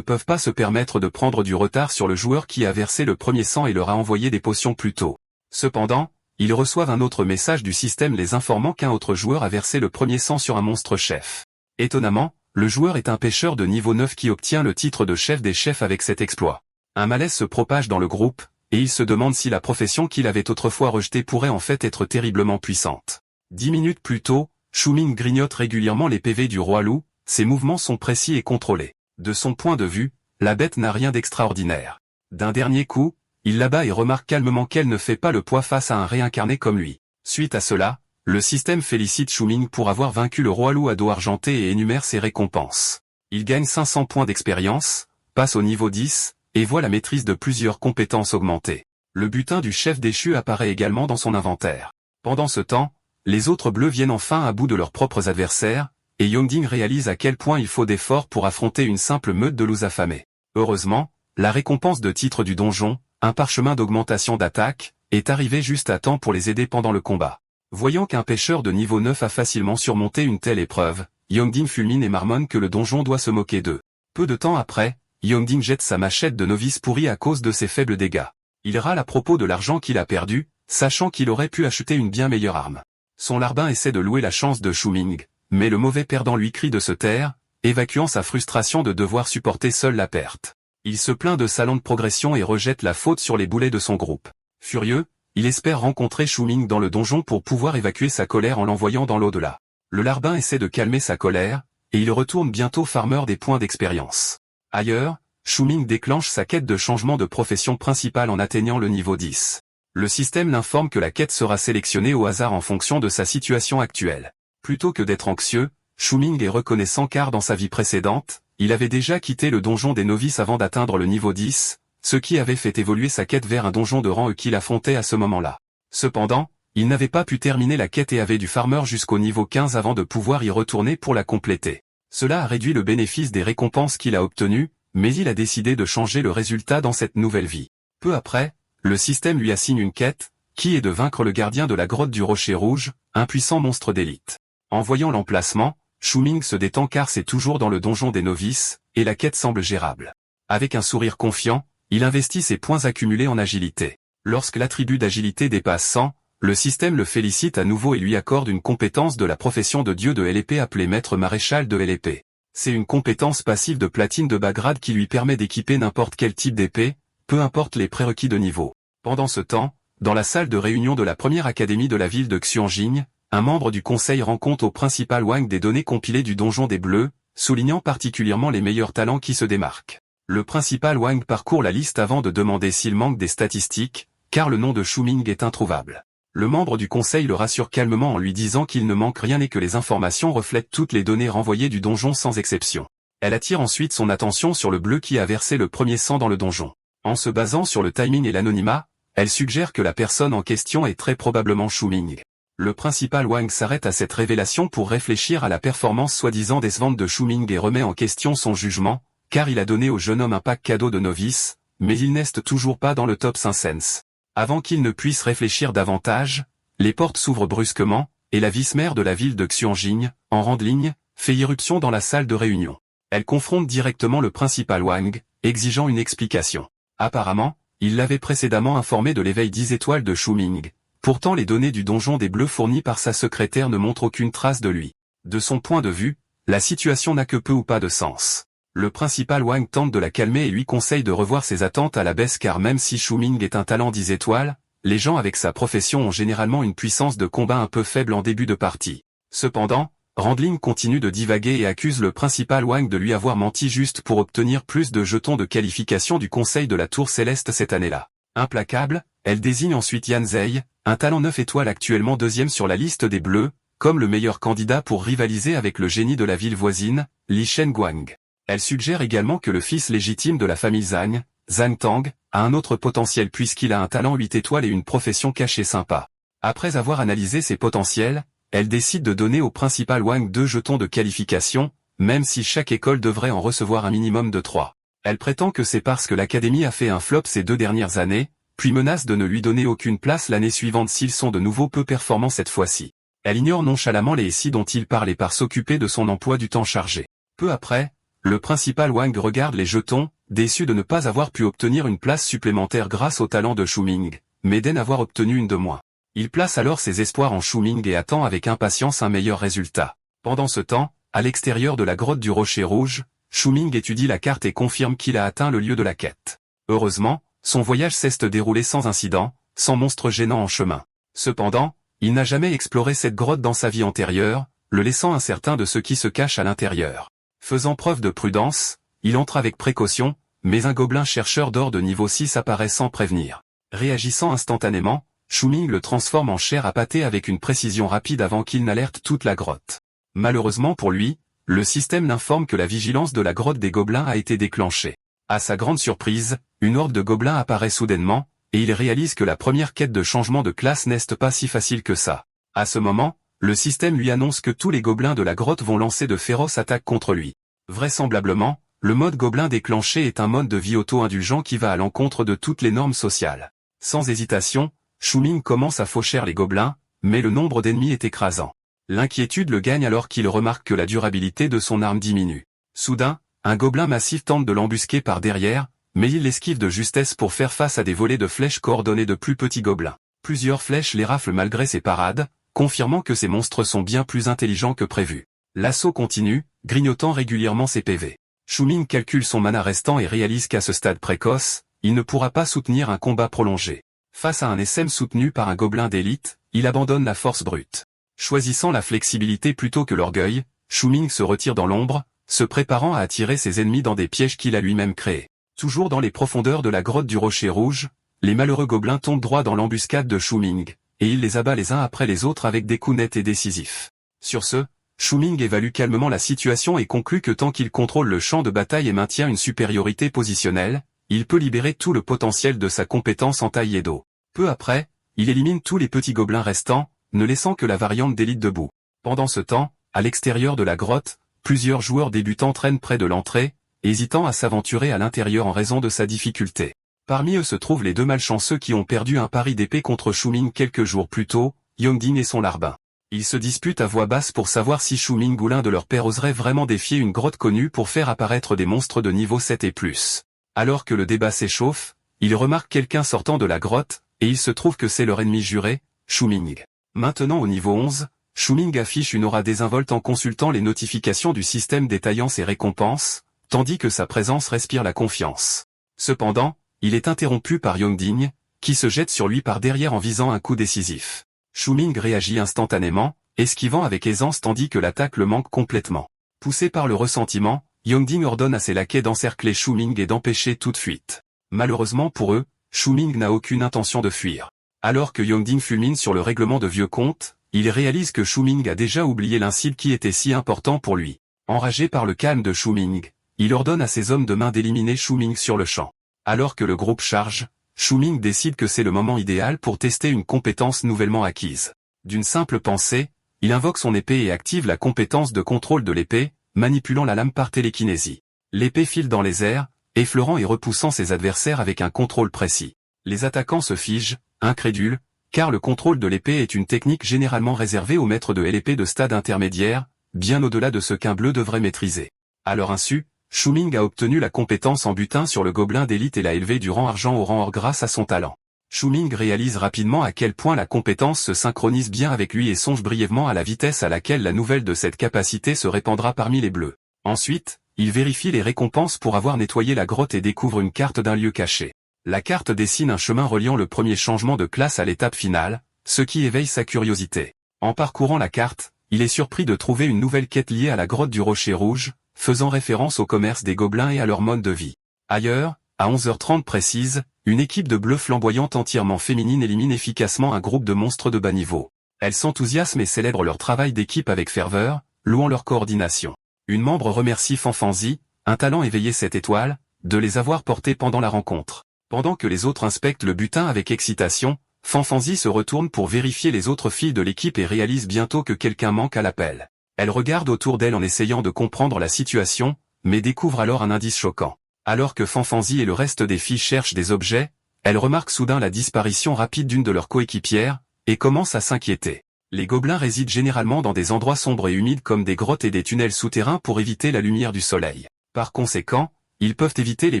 peuvent pas se permettre de prendre du retard sur le joueur qui a versé le premier sang et leur a envoyé des potions plus tôt. Cependant, ils reçoivent un autre message du système les informant qu'un autre joueur a versé le premier sang sur un monstre chef. Étonnamment, le joueur est un pêcheur de niveau 9 qui obtient le titre de chef des chefs avec cet exploit. Un malaise se propage dans le groupe, et il se demande si la profession qu'il avait autrefois rejetée pourrait en fait être terriblement puissante. 10 minutes plus tôt, Shu-Ming grignote régulièrement les PV du roi loup, ses mouvements sont précis et contrôlés. De son point de vue, la bête n'a rien d'extraordinaire. D'un dernier coup, il l'abat et remarque calmement qu'elle ne fait pas le poids face à un réincarné comme lui. Suite à cela, le système félicite Shu-Ming pour avoir vaincu le roi loup à dos argenté et énumère ses récompenses. Il gagne 500 points d'expérience, passe au niveau 10, et voit la maîtrise de plusieurs compétences augmentées. Le butin du chef déchu apparaît également dans son inventaire. Pendant ce temps, les autres bleus viennent enfin à bout de leurs propres adversaires, et Yongding réalise à quel point il faut d'efforts pour affronter une simple meute de loups affamés. Heureusement, la récompense de titre du donjon, un parchemin d'augmentation d'attaque, est arrivée juste à temps pour les aider pendant le combat. Voyant qu'un pêcheur de niveau 9 a facilement surmonté une telle épreuve, Yongding fulmine et marmonne que le donjon doit se moquer d'eux. Peu de temps après, Yongding jette sa machette de novice pourrie à cause de ses faibles dégâts. Il râle à propos de l'argent qu'il a perdu, sachant qu'il aurait pu acheter une bien meilleure arme. Son larbin essaie de louer la chance de Shu-Ming, mais le mauvais perdant lui crie de se taire, évacuant sa frustration de devoir supporter seul la perte. Il se plaint de sa lente progression et rejette la faute sur les boulets de son groupe. Furieux, il espère rencontrer Shu-Ming dans le donjon pour pouvoir évacuer sa colère en l'envoyant dans l'au-delà. Le larbin essaie de calmer sa colère, et il retourne bientôt farmer des points d'expérience. Ailleurs, Shu-Ming déclenche sa quête de changement de profession principale en atteignant le niveau 10. Le système l'informe que la quête sera sélectionnée au hasard en fonction de sa situation actuelle. Plutôt que d'être anxieux, Shu-Ming est reconnaissant car dans sa vie précédente, il avait déjà quitté le donjon des novices avant d'atteindre le niveau 10, ce qui avait fait évoluer sa quête vers un donjon de rang E qu'il affrontait à ce moment-là. Cependant, il n'avait pas pu terminer la quête et avait dû farmer jusqu'au niveau 15 avant de pouvoir y retourner pour la compléter. Cela a réduit le bénéfice des récompenses qu'il a obtenues, mais il a décidé de changer le résultat dans cette nouvelle vie. Peu après, le système lui assigne une quête, qui est de vaincre le gardien de la grotte du Rocher Rouge, un puissant monstre d'élite. En voyant l'emplacement, Shu-Ming se détend car c'est toujours dans le donjon des novices, et la quête semble gérable. Avec un sourire confiant, il investit ses points accumulés en agilité. Lorsque l'attribut d'agilité dépasse 100, le système le félicite à nouveau et lui accorde une compétence de la profession de dieu de LP appelée maître maréchal de LP. C'est une compétence passive de platine de bas grade qui lui permet d'équiper n'importe quel type d'épée, peu importe les prérequis de niveau. Pendant ce temps, dans la salle de réunion de la première académie de la ville de Xuanjing, un membre du conseil rend compte au principal Wang des données compilées du donjon des Bleus, soulignant particulièrement les meilleurs talents qui se démarquent. Le principal Wang parcourt la liste avant de demander s'il manque des statistiques, car le nom de Shu-Ming est introuvable. Le membre du conseil le rassure calmement en lui disant qu'il ne manque rien et que les informations reflètent toutes les données renvoyées du donjon sans exception. Elle attire ensuite son attention sur le bleu qui a versé le premier sang dans le donjon. En se basant sur le timing et l'anonymat, elle suggère que la personne en question est très probablement Shu-Ming. Le principal Wang s'arrête à cette révélation pour réfléchir à la performance soi-disant décevante de Shu-Ming et remet en question son jugement, car il a donné au jeune homme un pack cadeau de novice, mais il n'est toujours pas dans le top 500. Avant qu'il ne puisse réfléchir davantage, les portes s'ouvrent brusquement, et la vice-maire de la ville de Xuanjing, en rang de ligne, fait irruption dans la salle de réunion. Elle confronte directement le principal Wang, exigeant une explication. Apparemment, il l'avait précédemment informé de l'éveil 10 étoiles de Shu-Ming. Pourtant les données du donjon des Bleus fournies par sa secrétaire ne montrent aucune trace de lui. De son point de vue, la situation n'a que peu ou pas de sens. Le principal Wang tente de la calmer et lui conseille de revoir ses attentes à la baisse car même si Shu-Ming est un talent 10 étoiles, les gens avec sa profession ont généralement une puissance de combat un peu faible en début de partie. Cependant, Randling continue de divaguer et accuse le principal Wang de lui avoir menti juste pour obtenir plus de jetons de qualification du Conseil de la Tour Céleste cette année-là. Implacable, elle désigne ensuite Yan Zei, un talent 9 étoiles actuellement deuxième sur la liste des Bleus, comme le meilleur candidat pour rivaliser avec le génie de la ville voisine, Li Shenguang. Elle suggère également que le fils légitime de la famille Zhang, Zhang Tang, a un autre potentiel puisqu'il a un talent 8 étoiles et une profession cachée sympa. Après avoir analysé ses potentiels, elle décide de donner au principal Wang 2 jetons de qualification, même si chaque école devrait en recevoir un minimum de 3. Elle prétend que c'est parce que l'académie a fait un flop ces 2 dernières années, puis menace de ne lui donner aucune place l'année suivante s'ils sont de nouveau peu performants cette fois-ci. Elle ignore nonchalamment les SI dont il parle et part s'occuper de son emploi du temps chargé. Peu après, le principal Wang regarde les jetons, déçu de ne pas avoir pu obtenir une place supplémentaire grâce au talent de Shu-Ming, mais d'en avoir obtenu une de moins. Il place alors ses espoirs en Shu-Ming et attend avec impatience un meilleur résultat. Pendant ce temps, à l'extérieur de la grotte du Rocher Rouge, Shu-Ming étudie la carte et confirme qu'il a atteint le lieu de la quête. Heureusement, son voyage s'est déroulé sans incident, sans monstre gênant en chemin. Cependant, il n'a jamais exploré cette grotte dans sa vie antérieure, le laissant incertain de ce qui se cache à l'intérieur. Faisant preuve de prudence, il entre avec précaution, mais un gobelin chercheur d'or de niveau 6 apparaît sans prévenir. Réagissant instantanément, Shu-Ming le transforme en chair à pâté avec une précision rapide avant qu'il n'alerte toute la grotte. Malheureusement pour lui, le système l'informe que la vigilance de la grotte des gobelins a été déclenchée. À sa grande surprise, une horde de gobelins apparaît soudainement, et il réalise que la première quête de changement de classe n'est pas si facile que ça. À ce moment, le système lui annonce que tous les gobelins de la grotte vont lancer de féroces attaques contre lui. Vraisemblablement, le mode gobelin déclenché est un mode de vie auto-indulgent qui va à l'encontre de toutes les normes sociales. Sans hésitation, Shu-Ming commence à faucher les gobelins, mais le nombre d'ennemis est écrasant. L'inquiétude le gagne alors qu'il remarque que la durabilité de son arme diminue. Soudain, un gobelin massif tente de l'embusquer par derrière, mais il l'esquive de justesse pour faire face à des volées de flèches coordonnées de plus petits gobelins. Plusieurs flèches les raflent malgré ses parades, confirmant que ces monstres sont bien plus intelligents que prévu. L'assaut continue, grignotant régulièrement ses PV. Shu-Ming calcule son mana restant et réalise qu'à ce stade précoce, il ne pourra pas soutenir un combat prolongé. Face à un SM soutenu par un gobelin d'élite, il abandonne la force brute. Choisissant la flexibilité plutôt que l'orgueil, Shu-Ming se retire dans l'ombre, se préparant à attirer ses ennemis dans des pièges qu'il a lui-même créés. Toujours dans les profondeurs de la grotte du Rocher Rouge, les malheureux gobelins tombent droit dans l'embuscade de Shu-Ming, et il les abat les uns après les autres avec des coups nets et décisifs. Sur ce, Shu-Ming évalue calmement la situation et conclut que tant qu'il contrôle le champ de bataille et maintient une supériorité positionnelle, il peut libérer tout le potentiel de sa compétence en taï-edo. Peu après, il élimine tous les petits gobelins restants, ne laissant que la variante d'élite debout. Pendant ce temps, à l'extérieur de la grotte, plusieurs joueurs débutants traînent près de l'entrée, hésitant à s'aventurer à l'intérieur en raison de sa difficulté. Parmi eux se trouvent les deux malchanceux qui ont perdu un pari d'épée contre Shu-Ming quelques jours plus tôt, Yongding et son larbin. Ils se disputent à voix basse pour savoir si Shu-Ming ou l'un de leurs pairs oserait vraiment défier une grotte connue pour faire apparaître des monstres de niveau 7 et plus. Alors que le débat s'échauffe, ils remarquent quelqu'un sortant de la grotte, et il se trouve que c'est leur ennemi juré, Shu-Ming. Maintenant au niveau 11, Shu-Ming affiche une aura désinvolte en consultant les notifications du système détaillant ses récompenses, tandis que sa présence respire la confiance. Cependant, il est interrompu par Yongding, qui se jette sur lui par derrière en visant un coup décisif. Shu-Ming réagit instantanément, esquivant avec aisance tandis que l'attaque le manque complètement. Poussé par le ressentiment, Yongding ordonne à ses laquais d'encercler Shu-Ming et d'empêcher toute fuite. Malheureusement pour eux, Shu-Ming n'a aucune intention de fuir. Alors que Yongding fulmine sur le règlement de vieux comptes, il réalise que Shu-Ming a déjà oublié l'incible qui était si important pour lui. Enragé par le calme de Shu-Ming, il ordonne à ses hommes de main d'éliminer Shu-Ming sur le champ. Alors que le groupe charge, Shu-Ming décide que c'est le moment idéal pour tester une compétence nouvellement acquise. D'une simple pensée, il invoque son épée et active la compétence de contrôle de l'épée, manipulant la lame par télékinésie. L'épée file dans les airs, effleurant et repoussant ses adversaires avec un contrôle précis. Les attaquants se figent, incrédules, car le contrôle de l'épée est une technique généralement réservée aux maîtres de l'épée de stade intermédiaire, bien au-delà de ce qu'un bleu devrait maîtriser. À leur insu, Shu-Ming a obtenu la compétence en butin sur le gobelin d'élite et l'a élevé du rang argent au rang or grâce à son talent. Shu-Ming réalise rapidement à quel point la compétence se synchronise bien avec lui et songe brièvement à la vitesse à laquelle la nouvelle de cette capacité se répandra parmi les bleus. Ensuite, il vérifie les récompenses pour avoir nettoyé la grotte et découvre une carte d'un lieu caché. La carte dessine un chemin reliant le premier changement de classe à l'étape finale, ce qui éveille sa curiosité. En parcourant la carte, il est surpris de trouver une nouvelle quête liée à la grotte du Rocher Rouge, faisant référence au commerce des gobelins et à leur mode de vie. Ailleurs, à 11h30 précise, une équipe de bleus flamboyantes entièrement féminine élimine efficacement un groupe de monstres de bas niveau. Elles s'enthousiasment et célèbrent leur travail d'équipe avec ferveur, louant leur coordination. Une membre remercie Fanfanzi, un talent éveillé cette étoile, de les avoir portés pendant la rencontre. Pendant que les autres inspectent le butin avec excitation, Fanfanzi se retourne pour vérifier les autres filles de l'équipe et réalise bientôt que quelqu'un manque à l'appel. Elle regarde autour d'elle en essayant de comprendre la situation, mais découvre alors un indice choquant. Alors que Fanfanzi et le reste des filles cherchent des objets, elle remarque soudain la disparition rapide d'une de leurs coéquipières, et commence à s'inquiéter. Les gobelins résident généralement dans des endroits sombres et humides comme des grottes et des tunnels souterrains pour éviter la lumière du soleil. Par conséquent, ils peuvent éviter les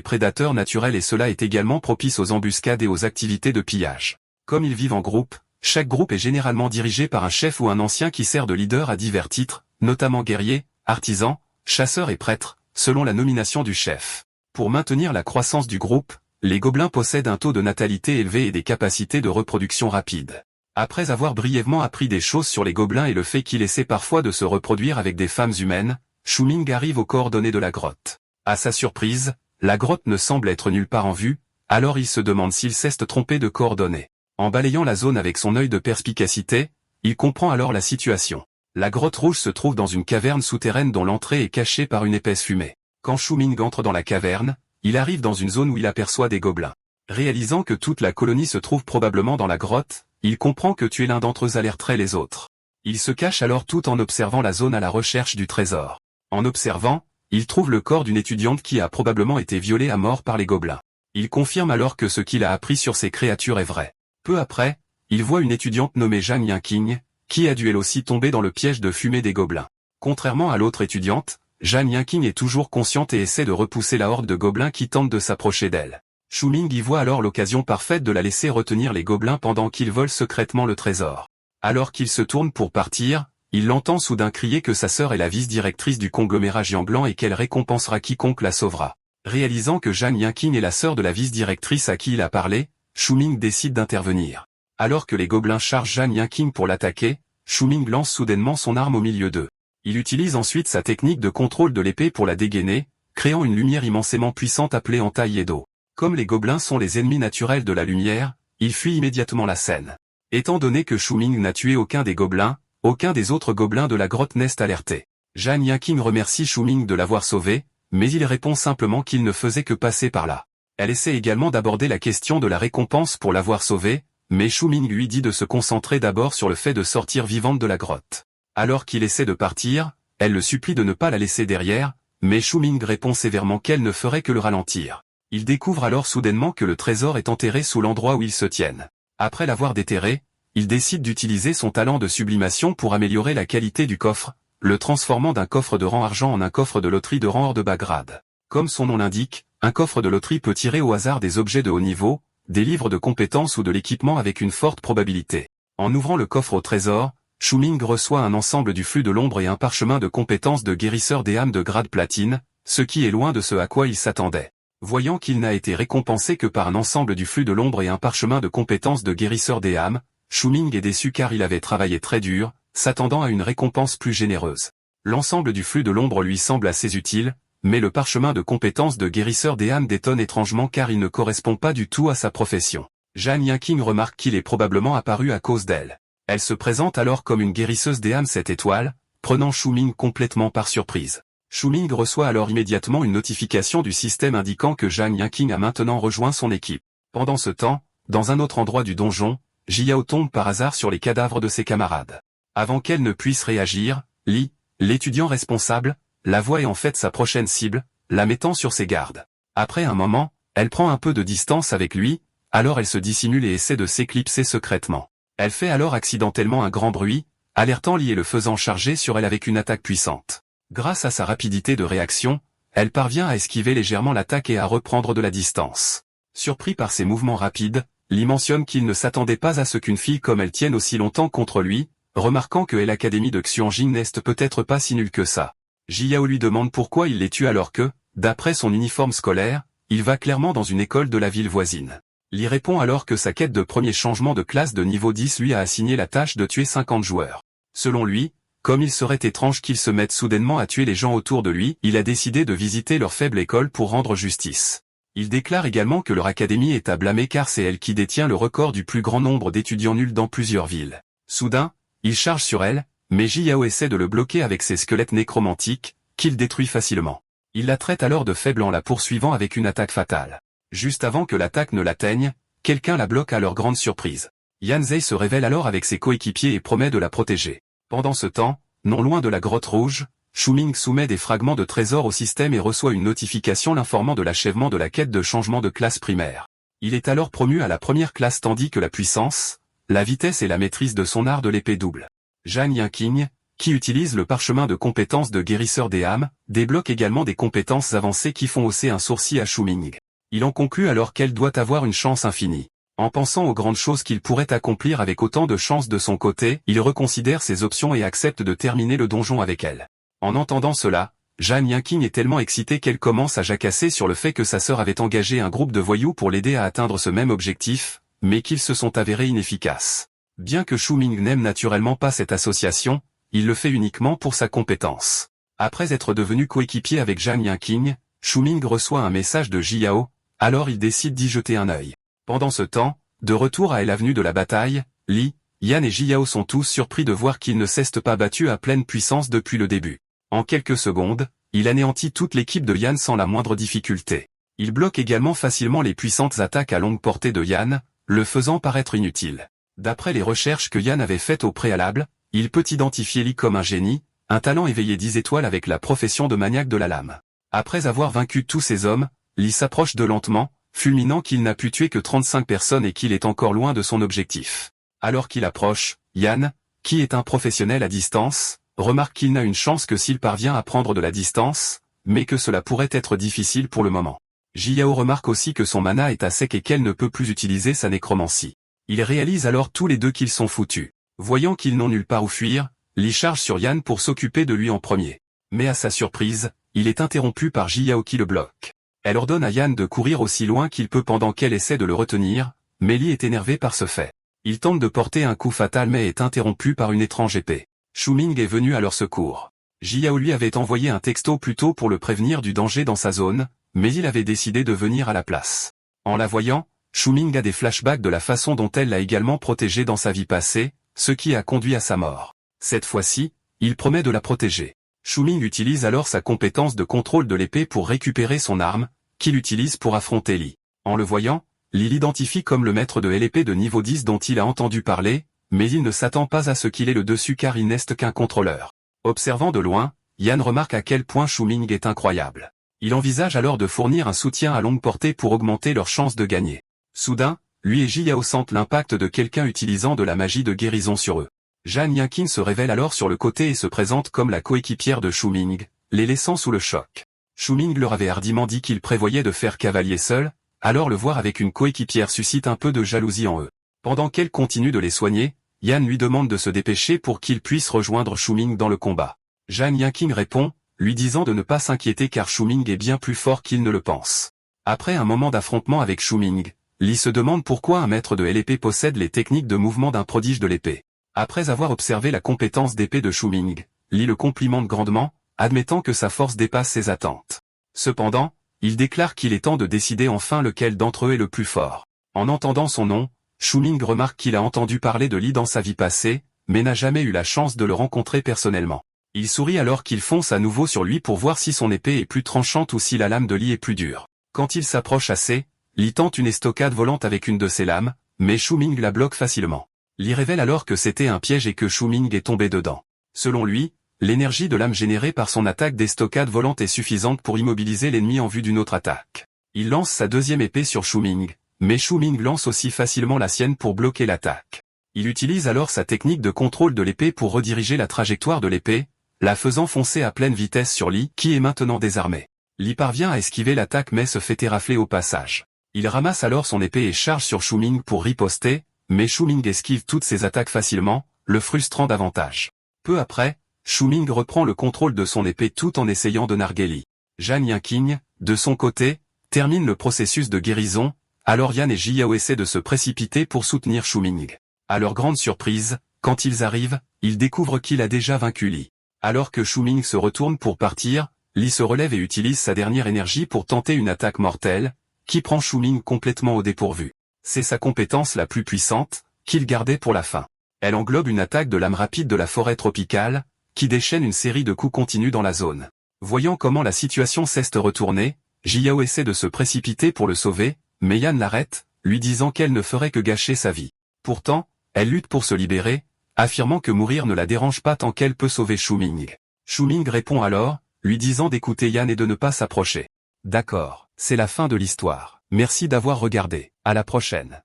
prédateurs naturels et cela est également propice aux embuscades et aux activités de pillage. Comme ils vivent en groupe, chaque groupe est généralement dirigé par un chef ou un ancien qui sert de leader à divers titres, notamment guerrier, artisan, chasseur et prêtre, selon la nomination du chef. Pour maintenir la croissance du groupe, les gobelins possèdent un taux de natalité élevé et des capacités de reproduction rapides. Après avoir brièvement appris des choses sur les gobelins et le fait qu'ils essaient parfois de se reproduire avec des femmes humaines, Shu Ming arrive aux coordonnées de la grotte. À sa surprise, la grotte ne semble être nulle part en vue, alors il se demande s'il s'est trompé de coordonnées. En balayant la zone avec son œil de perspicacité, il comprend alors la situation. La grotte rouge se trouve dans une caverne souterraine dont l'entrée est cachée par une épaisse fumée. Quand Shu Ming entre dans la caverne, il arrive dans une zone où il aperçoit des gobelins. Réalisant que toute la colonie se trouve probablement dans la grotte, il comprend que tuer l'un d'entre eux alerterait les autres. Il se cache alors tout en observant la zone à la recherche du trésor. En observant, il trouve le corps d'une étudiante qui a probablement été violée à mort par les gobelins. Il confirme alors que ce qu'il a appris sur ces créatures est vrai. Peu après, il voit une étudiante nommée Zhang Yanqing, qui a dû elle aussi tomber dans le piège de fumée des gobelins. Contrairement à l'autre étudiante, Zhang Yanqing est toujours consciente et essaie de repousser la horde de gobelins qui tentent de s'approcher d'elle. Shu Ming y voit alors l'occasion parfaite de la laisser retenir les gobelins pendant qu'ils volent secrètement le trésor. Alors qu'il se tourne pour partir, il l'entend soudain crier que sa sœur est la vice-directrice du conglomérat Jianglan et qu'elle récompensera quiconque la sauvera. Réalisant que Zhang Yanqing est la sœur de la vice-directrice à qui il a parlé, Shu Ming décide d'intervenir. Alors que les gobelins chargent Zhang Yanqing pour l'attaquer, Shu Ming lance soudainement son arme au milieu d'eux. Il utilise ensuite sa technique de contrôle de l'épée pour la dégainer, créant une lumière immensément puissante appelée entaille Edo. Comme les gobelins sont les ennemis naturels de la lumière, ils fuient immédiatement la scène. Étant donné que Shu Ming n'a tué aucun des gobelins, aucun des autres gobelins de la grotte n'est alerté. Zhang Yanqing remercie Shu Ming de l'avoir sauvé, mais il répond simplement qu'il ne faisait que passer par là. Elle essaie également d'aborder la question de la récompense pour l'avoir sauvé, mais Shu Ming lui dit de se concentrer d'abord sur le fait de sortir vivante de la grotte. Alors qu'il essaie de partir, elle le supplie de ne pas la laisser derrière, mais Shu Ming répond sévèrement qu'elle ne ferait que le ralentir. Il découvre alors soudainement que le trésor est enterré sous l'endroit où ils se tiennent. Après l'avoir déterré, il décide d'utiliser son talent de sublimation pour améliorer la qualité du coffre, le transformant d'un coffre de rang argent en un coffre de loterie de rang or de bas grade. Comme son nom l'indique, un coffre de loterie peut tirer au hasard des objets de haut niveau, des livres de compétences ou de l'équipement avec une forte probabilité. En ouvrant le coffre au trésor, Shu Ming reçoit un ensemble du flux de l'ombre et un parchemin de compétences de guérisseur des âmes de grade platine, ce qui est loin de ce à quoi il s'attendait. Voyant qu'il n'a été récompensé que par un ensemble du flux de l'ombre et un parchemin de compétences de guérisseur des âmes, Shu Ming est déçu car il avait travaillé très dur, s'attendant à une récompense plus généreuse. L'ensemble du flux de l'ombre lui semble assez utile, mais le parchemin de compétences de guérisseur des âmes détonne étrangement car il ne correspond pas du tout à sa profession. Zhang Yanqing remarque qu'il est probablement apparu à cause d'elle. Elle se présente alors comme une guérisseuse des âmes 7 étoiles, prenant Shu Ming complètement par surprise. Shu Ming reçoit alors immédiatement une notification du système indiquant que Zhang Yanqing a maintenant rejoint son équipe. Pendant ce temps, dans un autre endroit du donjon, Jiao tombe par hasard sur les cadavres de ses camarades. Avant qu'elle ne puisse réagir, Li, l'étudiant responsable, la voit et en fait sa prochaine cible, la mettant sur ses gardes. Après un moment, elle prend un peu de distance avec lui, alors elle se dissimule et essaie de s'éclipser secrètement. Elle fait alors accidentellement un grand bruit, alertant Li et le faisant charger sur elle avec une attaque puissante. Grâce à sa rapidité de réaction, elle parvient à esquiver légèrement l'attaque et à reprendre de la distance. Surpris par ses mouvements rapides, Li mentionne qu'il ne s'attendait pas à ce qu'une fille comme elle tienne aussi longtemps contre lui, remarquant que l'Académie de Xuanjing n'est peut-être pas si nulle que ça. Jiao lui demande pourquoi il les tue alors que, d'après son uniforme scolaire, il va clairement dans une école de la ville voisine. Li répond alors que sa quête de premier changement de classe de niveau 10 lui a assigné la tâche de tuer 50 joueurs. Selon lui, comme il serait étrange qu'il se mette soudainement à tuer les gens autour de lui, il a décidé de visiter leur faible école pour rendre justice. Il déclare également que leur académie est à blâmer car c'est elle qui détient le record du plus grand nombre d'étudiants nuls dans plusieurs villes. Soudain, il charge sur elle, mais Jiao essaie de le bloquer avec ses squelettes nécromantiques, qu'il détruit facilement. Il la traite alors de faible en la poursuivant avec une attaque fatale. Juste avant que l'attaque ne l'atteigne, quelqu'un la bloque à leur grande surprise. Yan Zhe se révèle alors avec ses coéquipiers et promet de la protéger. Pendant ce temps, non loin de la grotte rouge, Shu Ming soumet des fragments de trésor au système et reçoit une notification l'informant de l'achèvement de la quête de changement de classe primaire. Il est alors promu à la première classe tandis que la puissance, la vitesse et la maîtrise de son art de l'épée double. Jan Yanqing, qui utilise le parchemin de compétences de guérisseur des âmes, débloque également des compétences avancées qui font hausser un sourcil à Shu Ming. Il en conclut alors qu'elle doit avoir une chance infinie. En pensant aux grandes choses qu'il pourrait accomplir avec autant de chance de son côté, il reconsidère ses options et accepte de terminer le donjon avec elle. En entendant cela, Jan Yanqing est tellement excitée qu'elle commence à jacasser sur le fait que sa sœur avait engagé un groupe de voyous pour l'aider à atteindre ce même objectif, mais qu'ils se sont avérés inefficaces. Bien que Shu Ming n'aime naturellement pas cette association, il le fait uniquement pour sa compétence. Après être devenu coéquipier avec Jan Yanqing, Shu Ming reçoit un message de Jiao, alors il décide d'y jeter un œil. Pendant ce temps, de retour à l'avenue de la bataille, Li, Yan et Jiao sont tous surpris de voir qu'ils ne s'est pas battus à pleine puissance depuis le début. En quelques secondes, il anéantit toute l'équipe de Yan sans la moindre difficulté. Il bloque également facilement les puissantes attaques à longue portée de Yan, le faisant paraître inutile. D'après les recherches que Yan avait faites au préalable, il peut identifier Li comme un génie, un talent éveillé 10 étoiles avec la profession de maniaque de la lame. Après avoir vaincu tous ces hommes, Li s'approche de lentement, fulminant qu'il n'a pu tuer que 35 personnes et qu'il est encore loin de son objectif. Alors qu'il approche, Yan, qui est un professionnel à distance, remarque qu'il n'a une chance que s'il parvient à prendre de la distance, mais que cela pourrait être difficile pour le moment. Jiao remarque aussi que son mana est à sec et qu'elle ne peut plus utiliser sa nécromancie. Ils réalisent alors tous les deux qu'ils sont foutus. Voyant qu'ils n'ont nulle part où fuir, Li charge sur Yan pour s'occuper de lui en premier. Mais à sa surprise, il est interrompu par Jiao qui le bloque. Elle ordonne à Yan de courir aussi loin qu'il peut pendant qu'elle essaie de le retenir, mais Li est énervé par ce fait. Il tente de porter un coup fatal mais est interrompu par une étrange épée. Shu Ming est venu à leur secours. Jiao lui avait envoyé un texto plus tôt pour le prévenir du danger dans sa zone, mais il avait décidé de venir à la place. En la voyant, Shu Ming a des flashbacks de la façon dont elle l'a également protégé dans sa vie passée, ce qui a conduit à sa mort. Cette fois-ci, il promet de la protéger. Shu Ming utilise alors sa compétence de contrôle de l'épée pour récupérer son arme, qu'il utilise pour affronter Li. En le voyant, Li l'identifie comme le maître de l'épée de niveau 10 dont il a entendu parler, mais il ne s'attend pas à ce qu'il ait le dessus car il n'est qu'un contrôleur. Observant de loin, Yan remarque à quel point Shu Ming est incroyable. Il envisage alors de fournir un soutien à longue portée pour augmenter leurs chances de gagner. Soudain, lui et Jiao sentent l'impact de quelqu'un utilisant de la magie de guérison sur eux. Jan Yanqing se révèle alors sur le côté et se présente comme la coéquipière de Shu Ming, les laissant sous le choc. Shu Ming leur avait hardiment dit qu'il prévoyait de faire cavalier seul, alors le voir avec une coéquipière suscite un peu de jalousie en eux. Pendant qu'elle continue de les soigner, Yan lui demande de se dépêcher pour qu'il puisse rejoindre Shu Ming dans le combat. Jan Yanqing répond, lui disant de ne pas s'inquiéter car Shu Ming est bien plus fort qu'il ne le pense. Après un moment d'affrontement avec Shu Ming, Li se demande pourquoi un maître de l'épée possède les techniques de mouvement d'un prodige de l'épée. Après avoir observé la compétence d'épée de Shu Ming, Li le complimente grandement, admettant que sa force dépasse ses attentes. Cependant, il déclare qu'il est temps de décider enfin lequel d'entre eux est le plus fort. En entendant son nom, Shu Ming remarque qu'il a entendu parler de Li dans sa vie passée, mais n'a jamais eu la chance de le rencontrer personnellement. Il sourit alors qu'il fonce à nouveau sur lui pour voir si son épée est plus tranchante ou si la lame de Li est plus dure. Quand il s'approche assez, Li tente une estocade volante avec une de ses lames, mais Shu Ming la bloque facilement. Li révèle alors que c'était un piège et que Shu Ming est tombé dedans. Selon lui, l'énergie de l'âme générée par son attaque d'estocade volante est suffisante pour immobiliser l'ennemi en vue d'une autre attaque. Il lance sa deuxième épée sur Shu Ming, mais Shu Ming lance aussi facilement la sienne pour bloquer l'attaque. Il utilise alors sa technique de contrôle de l'épée pour rediriger la trajectoire de l'épée, la faisant foncer à pleine vitesse sur Li, qui est maintenant désarmé. Li parvient à esquiver l'attaque mais se fait érafler au passage. Il ramasse alors son épée et charge sur Shu Ming pour riposter, mais Shu Ming esquive toutes ses attaques facilement, le frustrant davantage. Peu après, Shu Ming reprend le contrôle de son épée tout en essayant de narguer Li. Jan Yanqing, de son côté, termine le processus de guérison, alors Yan et Jiao essaient de se précipiter pour soutenir Shu Ming. À leur grande surprise, quand ils arrivent, ils découvrent qu'il a déjà vaincu Li. Alors que Shu Ming se retourne pour partir, Li se relève et utilise sa dernière énergie pour tenter une attaque mortelle, qui prend Shu Ming complètement au dépourvu. C'est sa compétence la plus puissante, qu'il gardait pour la fin. Elle englobe une attaque de lame rapide de la forêt tropicale, qui déchaîne une série de coups continus dans la zone. Voyant comment la situation s'est retournée, Jiao essaie de se précipiter pour le sauver, mais Yan l'arrête, lui disant qu'elle ne ferait que gâcher sa vie. Pourtant, elle lutte pour se libérer, affirmant que mourir ne la dérange pas tant qu'elle peut sauver Shu Ming. Shu Ming répond alors, lui disant d'écouter Yan et de ne pas s'approcher. D'accord. C'est la fin de l'histoire. Merci d'avoir regardé. À la prochaine.